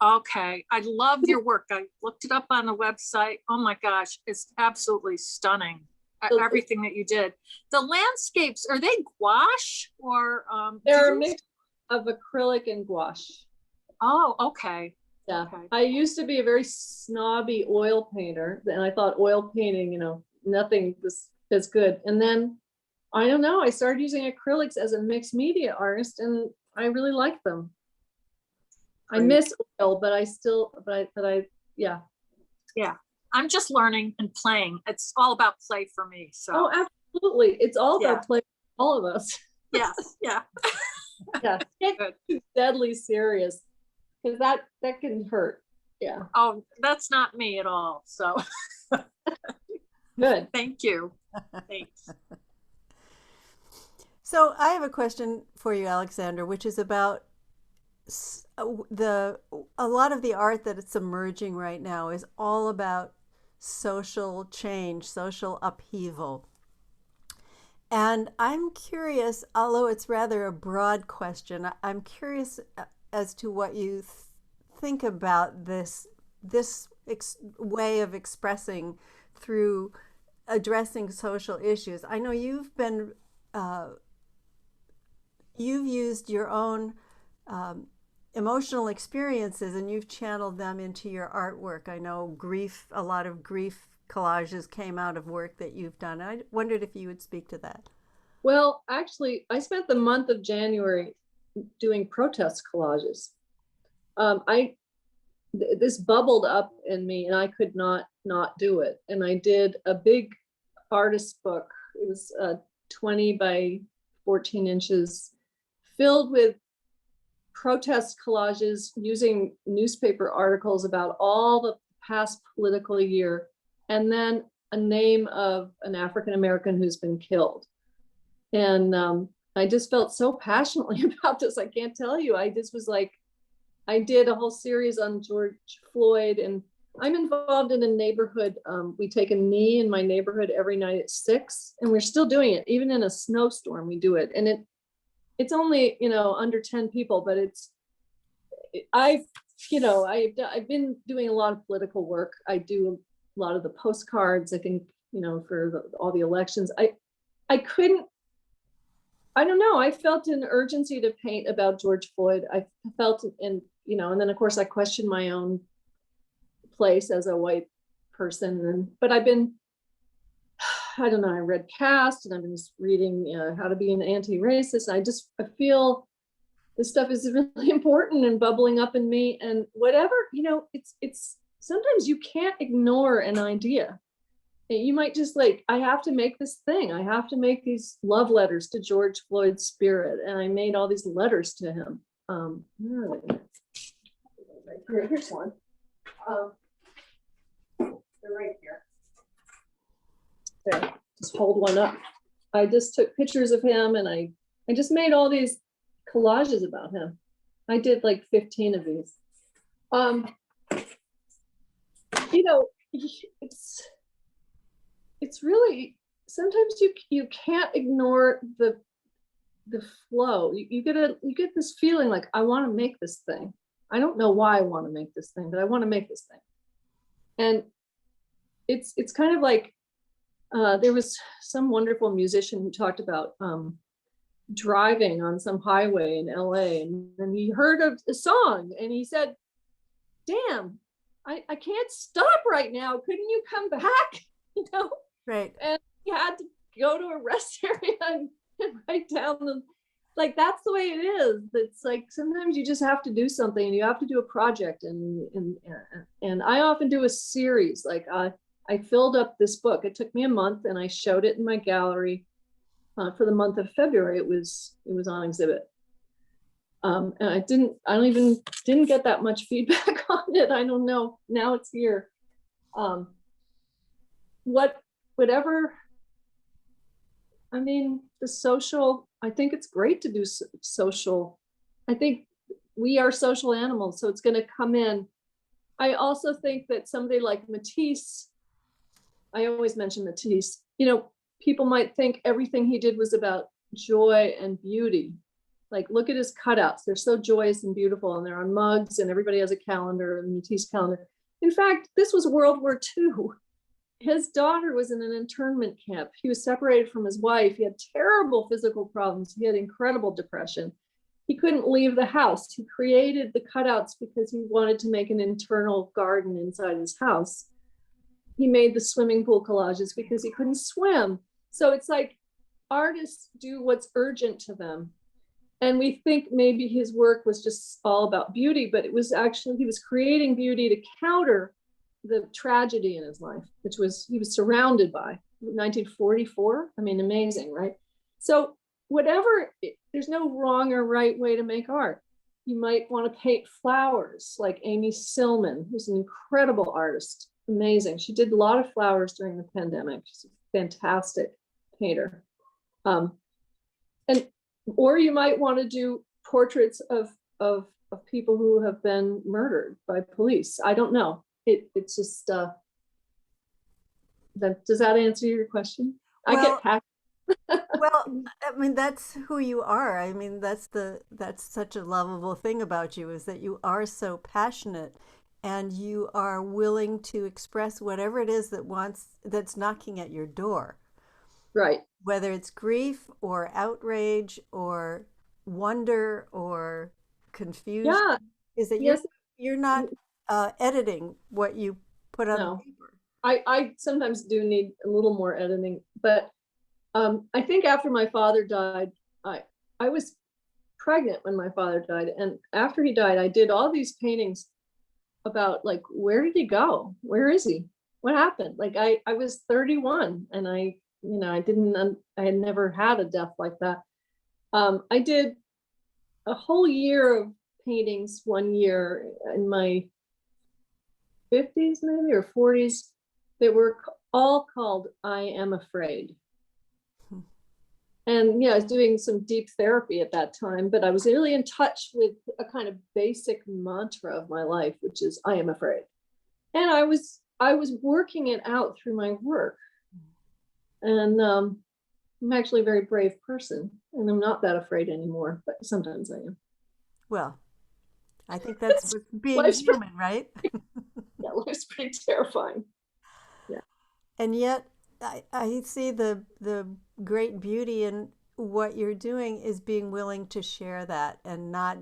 Okay, I love your work. I looked it up on the website. Oh my gosh, it's absolutely stunning. Everything that you did. The landscapes, are they gouache or? They're a mix of acrylic and gouache. Oh, okay. Yeah, Okay. I used to be a very snobby oil painter, and I thought oil painting, nothing was as good. And then I don't know, I started using acrylics as a mixed media artist, and I really like them. I miss oil, but yeah. Yeah, I'm just learning and playing. It's all about play for me. So. Oh, absolutely. It's all about Yeah. play for all of us. Yes, yeah. Yeah, get too deadly serious, because that can hurt. Yeah. Oh, that's not me at all. So Good. thank you. Thanks. So I have a question for you, Alexandra, which is about a lot of the art that it's emerging right now is all about social change, social upheaval. And I'm curious, although it's rather a broad question, I'm curious as to what you think about this way of expressing through addressing social issues. I know you've used your own emotional experiences and you've channeled them into your artwork. I know a lot of grief collages came out of work that you've done. I wondered if you would speak to that. Well, actually, I spent the month of January doing protest collages. This bubbled up in me, and I could not do it. And I did a big artist book. It was 20 by 14 inches, filled with protest collages using newspaper articles about all the past political year, and then a name of an African American who's been killed. And I just felt so passionately about this. I can't tell you. I just was like, I did a whole series on George Floyd, and I'm involved in a neighborhood. We take a knee in my neighborhood every night at 6, and we're still doing it. Even in a snowstorm, we do it. And it's only, under 10 people, but I've been doing a lot of political work. I do a lot of the postcards, I think, for all the elections. I couldn't I don't know. I felt an urgency to paint about George Floyd. I felt, and and then of course I questioned my own place as a white person. But I've been, I don't know. I read Caste, and I've been just reading How to Be an Anti-Racist. I feel this stuff is really important and bubbling up in me. And whatever, it's sometimes you can't ignore an idea. You might just I have to make this thing. I have to make these love letters to George Floyd's spirit. And I made all these letters to him. Where are they? Here's one. They're right here. There, just hold one up. I just took pictures of him, and I just made all these collages about him. I did like 15 of these. It's really, sometimes you can't ignore the flow. You get this feeling like, I want to make this thing. I don't know why I want to make this thing, but I want to make this thing. And it's kind of like, there was some wonderful musician who talked about driving on some highway in LA, and then he heard a song, and he said, damn, I can't stop right now. Couldn't you come back? Right. And he had to go to a rest area and write down that's the way it is. It's like sometimes you just have to do something, and you have to do a project, and I often do a series. I filled up this book. It took me a month, and I showed it in my gallery for the month of February. It was on exhibit. And I don't even get that much feedback on it. I don't know. Now it's here. Whatever. I mean, the social, I think it's great to do social. I think we are social animals, so it's going to come in. I also think that somebody like Matisse, I always mention Matisse, people might think everything he did was about joy and beauty. Look at his cutouts. They're so joyous and beautiful, and they're on mugs, and everybody has a calendar, a Matisse calendar. In fact, this was World War II. His daughter was in an internment camp. He was separated from his wife. He had terrible physical problems. He had incredible depression. He couldn't leave the house. He created the cutouts because he wanted to make an internal garden inside his house. He made the swimming pool collages because he couldn't swim. So it's like artists do what's urgent to them. And we think maybe his work was just all about beauty, but it was actually, he was creating beauty to counter the tragedy in his life, which was he was surrounded by 1944. I mean, amazing, right? So whatever, there's no wrong or right way to make art. You might want to paint flowers, like Amy Sillman, who's an incredible artist, amazing. She did a lot of flowers during the pandemic. She's a fantastic painter. Or you might want to do portraits of people who have been murdered by police. I don't know. It's just does that answer your question? Well, I get passionate. Well, I mean, that's who you are. I mean, that's such a lovable thing about you, is that you are so passionate, and you are willing to express whatever it is that's knocking at your door. Right. Whether it's grief or outrage or wonder or confusion. Yeah. Is that yes. you're not editing what you put on the paper. I sometimes do need a little more editing, but I think after my father died, I was pregnant when my father died, and after he died, I did all these paintings about where did he go? Where is he? What happened? I was 31, and I had never had a death like that. I did a whole year of paintings one year in my 50s maybe or 40s. They were all called I Am Afraid. And I was doing some deep therapy at that time, but I was really in touch with a kind of basic mantra of my life, which is I am afraid. And I was working it out through my work. And I'm actually a very brave person, and I'm not that afraid anymore, but sometimes I am. Well, I think that's being human, right? Yeah, life's pretty terrifying. Yeah. And yet I see the great beauty in what you're doing is being willing to share that and not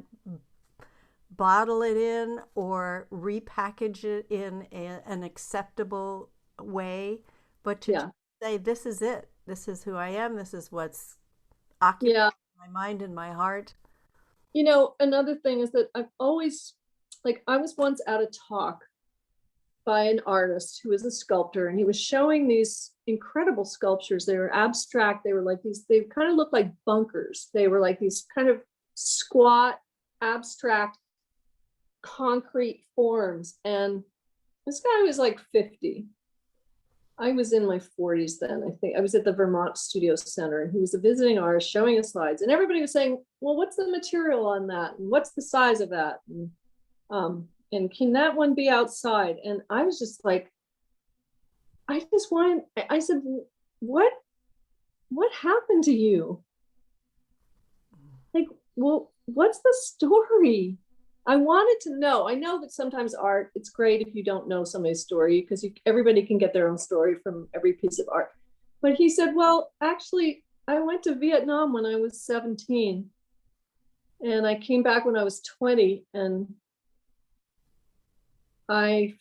bottle it in or repackage it in an acceptable way, but to just say, this is it. This is who I am. This is what's occupying my mind and my heart. You know, another thing is that I've always, like, I was once at a talk by an artist who was a sculptor, and he was showing these incredible sculptures. They were abstract. They were like these, they kind of looked like bunkers. They were like these kind of squat, abstract, concrete forms. And this guy was like 50. I was in my 40s then. I think I was at the Vermont Studio Center, and he was a visiting artist showing us slides, and everybody was saying, well, what's the material on that? And what's the size of that? And can that one be outside? And I was just like, I said, what happened to you? Like, well, what's the story? I wanted to know. I know that sometimes art, it's great if you don't know somebody's story, because everybody can get their own story from every piece of art. But he said, well, actually, I went to Vietnam when I was 17. And I came back when I was 20. And I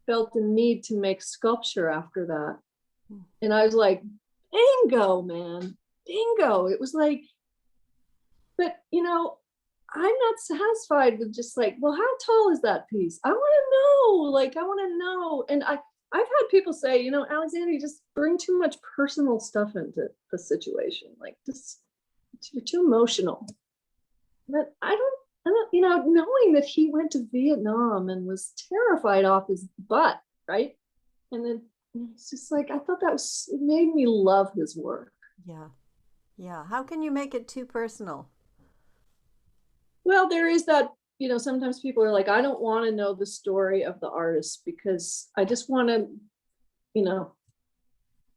felt the need to make sculpture after that. And I was like, bingo, man, bingo. It was like, but you know, I'm not satisfied with just like, well, how tall is that piece? I want to know, like, I want to know. And I've had people say, you know, Alexandra, you just bring too much personal stuff into the situation. Like, just, you're too emotional. But I don't, you know, knowing that he went to Vietnam and was terrified off his butt, right? And then it's just like, I thought it made me love his work. Yeah. Yeah. How can you make it too personal? Well, there is that, you know, sometimes people are like, I don't want to know the story of the artist because I just want to, you know,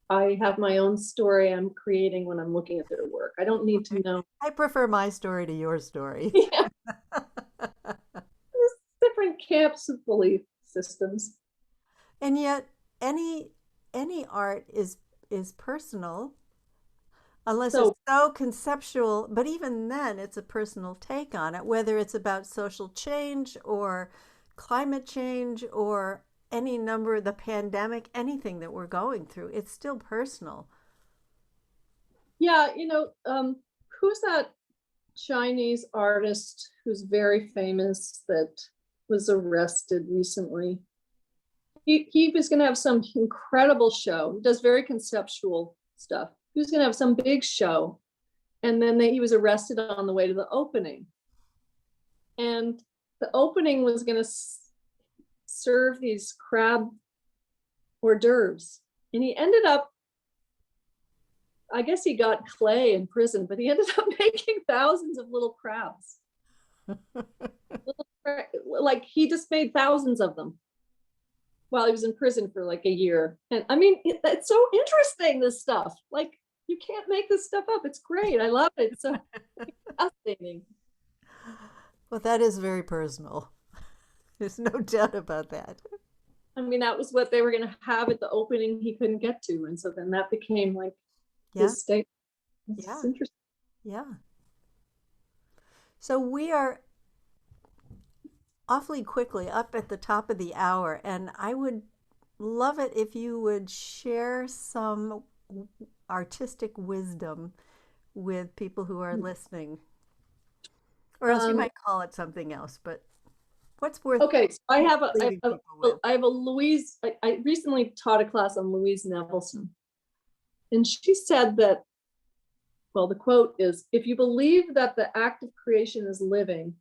I have my own story I'm creating when I'm looking at their work. I don't need to know. I prefer my story to your story. Yeah. There's different camps of belief systems. And yet any art is personal. Unless it's so conceptual, but even then it's a personal take on it, whether it's about social change or climate change or any number of the pandemic, anything that we're going through, it's still personal. Yeah, you know, who's that Chinese artist who's very famous that was arrested recently? He was going to have some incredible show. He does very conceptual stuff. He was going to have some big show, and then he was arrested on the way to the opening. And the opening was going to serve these crab hors d'oeuvres, and he ended up, I guess he got clay in prison, but he ended up making thousands of little crabs. Like, he just made thousands of them while he was in prison for like a year. And I mean, it's so interesting, this stuff. Like, you can't make this stuff up. It's great. I love it. It's so fascinating. Well, that is very personal. There's no doubt about that. I mean, that was what they were going to have at the opening he couldn't get to. And so then that became like his state. It's interesting. Yeah. So we are awfully quickly up at the top of the hour, and I would love it if you would share some artistic wisdom with people who are listening, or else you might call it something else, but what's worth so I have a Louise. I recently taught a class on Louise Nevelson, and she said that, well, the quote is, if you believe that the act of creation is living,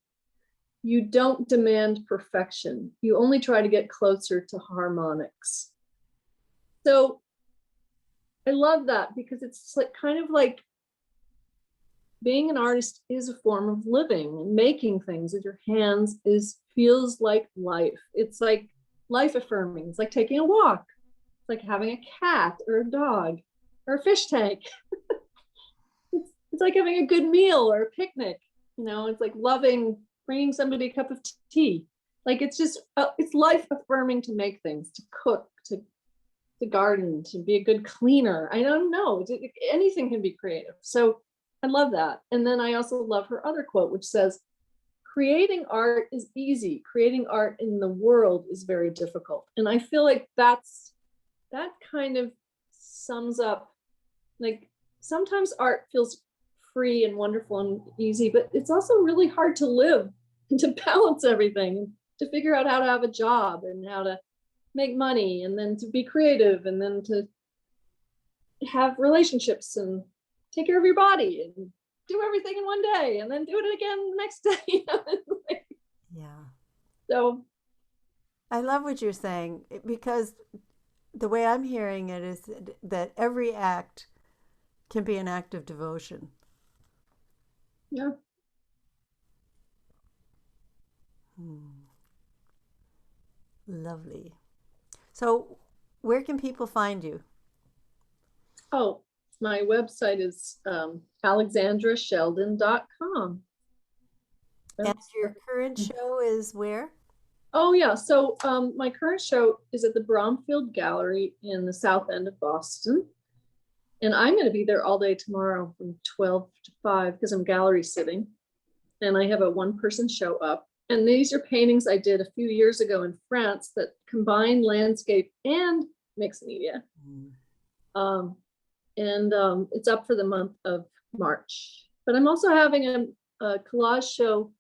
you don't demand perfection, you only try to get closer to harmonics. So I love that, because it's like kind of like being an artist is a form of living, and making things with your hands feels like life. It's like life affirming. It's like taking a walk. It's like having a cat or a dog or a fish tank. It's like having a good meal or a picnic. You know, it's like loving, bringing somebody a cup of tea. Like, it's just, it's life affirming to make things, to cook, to garden, to be a good cleaner. I don't know. Anything can be creative. So I love that. And then I also love her other quote, which says, creating art is easy. Creating art in the world is very difficult. And I feel like that kind of sums up, like, sometimes art feels free and wonderful and easy, but it's also really hard to live and to balance everything and to figure out how to have a job and how to make money and then to be creative and then to have relationships and take care of your body and do everything in one day and then do it again the next day. Yeah. So I love what you're saying, because the way I'm hearing it is that every act can be an act of devotion. yeah. Lovely. So, where can people find you? Oh, my website is alexandrasheldon.com. And your current show is where? Oh yeah, so my current show is at the Bromfield Gallery in the South End of Boston. And I'm going to be there all day tomorrow from 12 to 5 because I'm gallery sitting. And I have a one-person show up. And these are paintings I did a few years ago in France that combine landscape and mixed media. It's up for the month of March. But I'm also having a collage show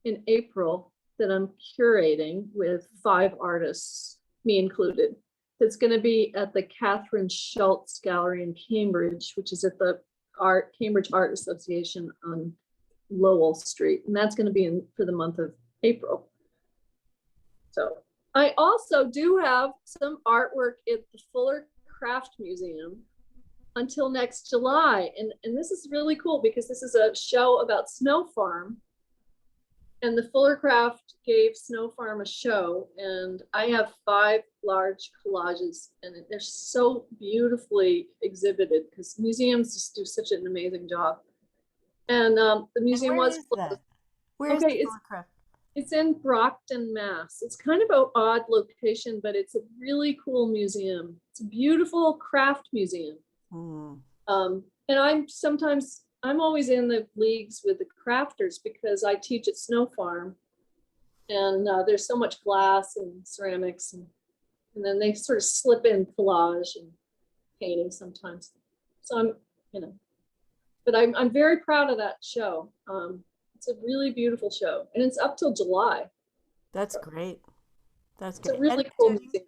in April that I'm curating with 5 artists, me included. It's going to be at the Catherine Schultz Gallery in Cambridge, which is at the Cambridge Art Association on Lowell Street. And that's going to be for the month of April. So I also do have some artwork at the Fuller Craft Museum until next July. And this is really cool because this is a show about Snow Farm. And the Fuller Craft gave Snow Farm a show, and I have 5 large collages, and they're so beautifully exhibited because museums just do such an amazing job. And the museum was closed. Where is the Fuller Craft? It's in Brockton, Mass. It's kind of an odd location, but it's a really cool museum. It's a beautiful craft museum. And I'm always in the leagues with the crafters because I teach at Snow Farm, and there's so much glass and ceramics, and then they sort of slip in collage and painting sometimes. So I'm very proud of that show. It's a really beautiful show, and it's up till July. That's great. That's great. It's a really cool museum.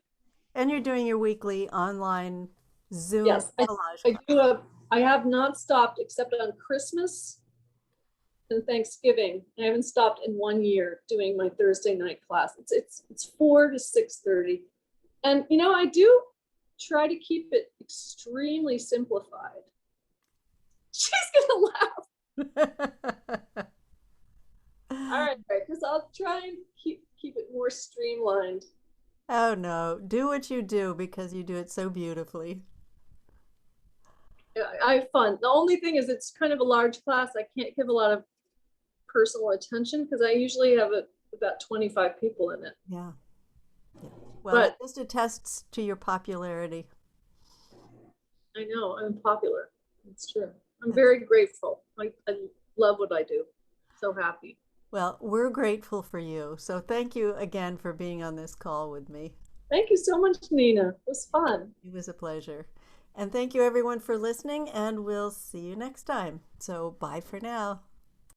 And you're doing your weekly online Zoom collage. I have not stopped except on Christmas and Thanksgiving. I haven't stopped in 1 year doing my Thursday night class. It's 4 to 6:30. And I do try to keep it extremely simplified. She's gonna laugh. All right, because I'll try and keep it more streamlined. Oh no, do what you do because you do it so beautifully. I have fun. The only thing is it's kind of a large class. I can't give a lot of personal attention because I usually have about 25 people in it. Yeah. Well, it just attests to your popularity. I know, I'm popular. It's true. I'm very grateful. I love what I do. So happy. Well, we're grateful for you. So thank you again for being on this call with me. Thank you so much, Nina. It was fun. It was a pleasure. And thank you everyone for listening, and we'll see you next time. So bye for now.